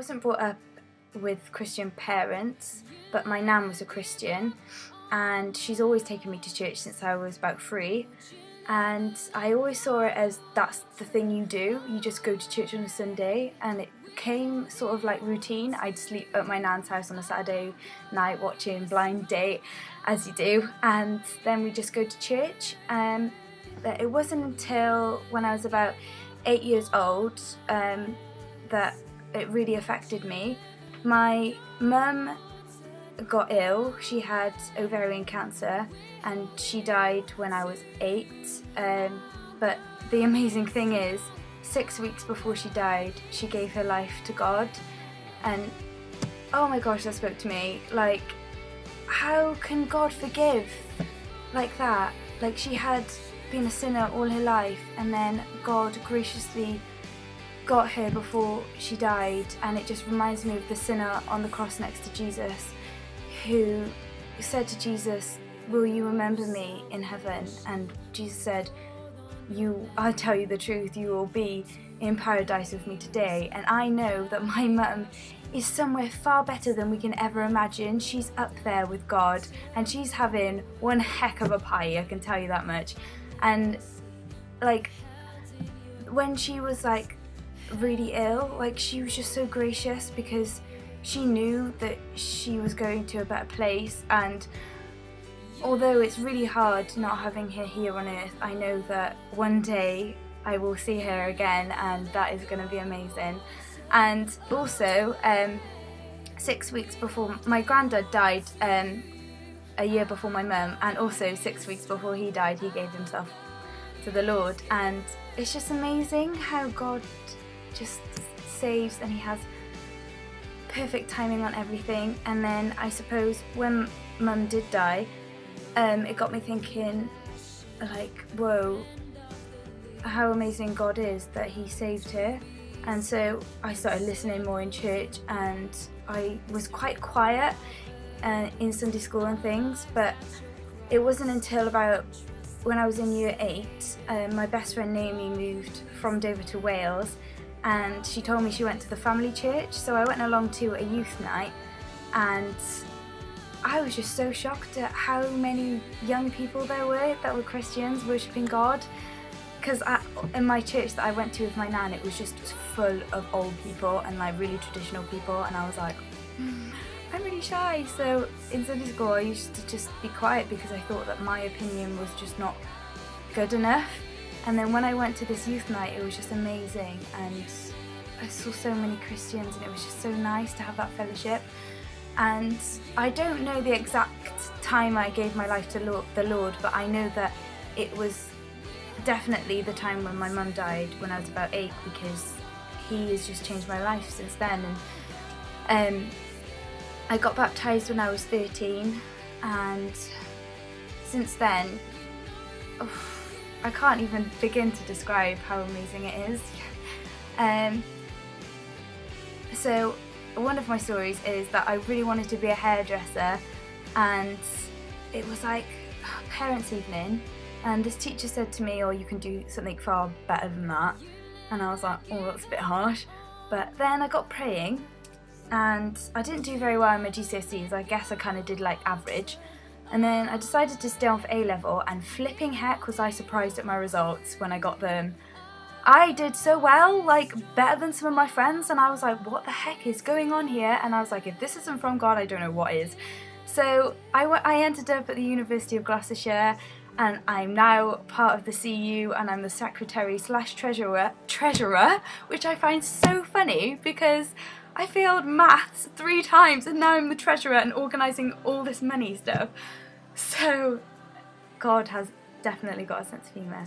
wasn't brought up with Christian parents, but my nan was a Christian, and she's always taken me to church since I was about 3. And I always saw it as that's the thing you do. You just go to church on a Sunday, and it became sort of like routine. I'd sleep at my nan's house on a Saturday night watching Blind Date, as you do, and then we just go to church. But it wasn't until when I was about 8 years old that it really affected me. My mum got ill. She had ovarian cancer and she died when I was 8. But the amazing thing is, 6 weeks before she died, she gave her life to God. And oh my gosh, that spoke to me. Like, how can God forgive like that? Like, she had been a sinner all her life, and then God graciously got her before she died. And it just reminds me of the sinner on the cross next to Jesus, who said to Jesus, "Will you remember me in heaven?" And Jesus said, I'll tell you the truth, you will be in paradise with me today. And I know that my mum is somewhere far better than we can ever imagine. She's up there with God, and she's having one heck of a pie, I can tell you that much. And like, when she was like really ill, like, she was just so gracious, because she knew that she was going to a better place. And although it's really hard not having her here on earth, I know that one day I will see her again, and that is going to be amazing. And also, 6 weeks before my granddad died, a year before my mum, and also 6 weeks before he died, he gave himself to the Lord. And it's just amazing how God just saves, and he has perfect timing on everything. And then I suppose when mum did die, it got me thinking, like, whoa, how amazing God is that he saved her. And so I started listening more in church, and I was quite quiet in Sunday school and things. But it wasn't until about when I was in year 8, my best friend Naomi moved from Dover to Wales, and she told me she went to the family church. So I went along to a youth night, and I was just so shocked at how many young people there were that were Christians worshipping God. Because in my church that I went to with my nan, it was just full of old people and like really traditional people, and I was like, I'm really shy. So in Sunday school I used to just be quiet because I thought that my opinion was just not good enough. And then when I went to this youth night, it was just amazing, and I saw so many Christians, and it was just so nice to have that fellowship. And I don't know the exact time I gave my life to the Lord, but I know that it was definitely the time when my mum died, when I was about 8, because he has just changed my life since then. And I got baptised when I was 13, and since then, I can't even begin to describe how amazing it is. So one of my stories is that I really wanted to be a hairdresser, and it was like parents' evening, and this teacher said to me, "Oh, you can do something far better than that." And I was like, "Oh, that's a bit harsh." But then I got praying, and I didn't do very well in my GCSEs. I guess I kind of did like average. And then I decided to stay on for A-level, and flipping heck was I surprised at my results when I got them. I did so well, like better than some of my friends, and I was like, what the heck is going on here? And I was like, if this isn't from God, I don't know what is. So I ended up at the University of Gloucestershire, and I'm now part of the CU, and I'm the secretary/treasurer, which I find so funny because I failed maths 3 times, and now I'm the treasurer and organising all this money stuff. So God has definitely got a sense of humour.